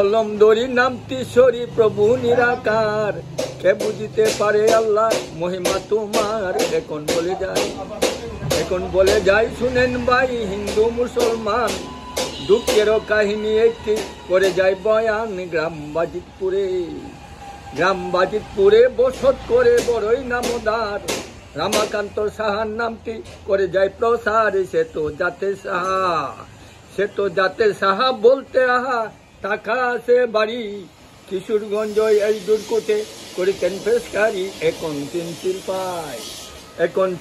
কলম দরি নামটি সরি প্রভু নিরাকার, কে বুঝিতে পারে আল্লাহ মহিমা তোমার। এখন বলে যাই শুনেন ভাই হিন্দু মুসলমান, দুঃখের কাহিনী একটি করে যায় বয়ান। গ্রাম বাজিতপুরে বসত করে বড়ই নামদার, রামাকান্ত সাহার নামটি করে যায় প্রসার। সে তো জাতে সাহা বলতে আহা টাকা আছে বাড়ি, কিশোরগঞ্জ এই দুর্কোটে করিতেন পেশকারি। এখন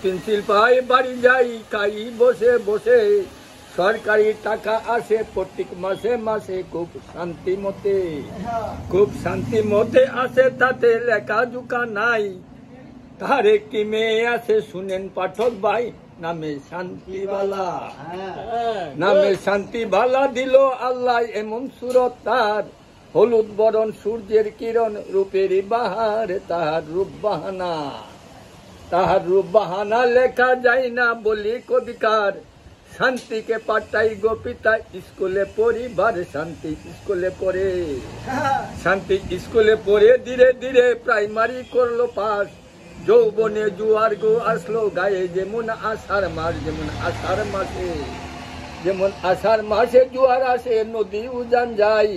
পেন্সিল পাই বাড়ি যাই খাই বসে বসে, সরকারি টাকা আসে প্রত্যেক মাসে মাসে, খুব শান্তি মতে আসে, তাতে লেখা জুকা নাই। তার একটি মেয়ে আছে শুনেন পাঠক ভাই, নামে শান্তিবালা দিল আল্লাহ এমন সুরত তার। হলুদ বরণ সূর্যের কিরণ রূপের বাহার, তাহার রূপ বাহানা লেখা যায় না বলি কবিকার। শান্তিকে পাঠাই গোপিতা স্কুলে পরিবার, শান্তি স্কুলে পড়ে ধীরে ধীরে প্রাইমারি করলো পাস। যৌবনে জুয়ার গো আসলো গায়ে, যেমন আষাঢ় মাসে জুয়ার আসে, নদী উজান যায়,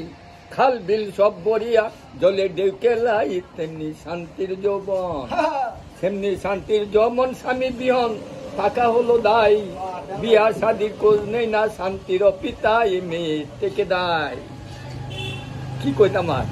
খাল বিল সব বরিয়া জলে ডেউকে লাই। তেমনি শান্তির যৌবন স্বামী বিহন টাকা হলো দায়। বিয়া শাদির খোঁজ নেই না শান্তির পিতা, মেয়ে থেকে দায়। কি কইতাম আর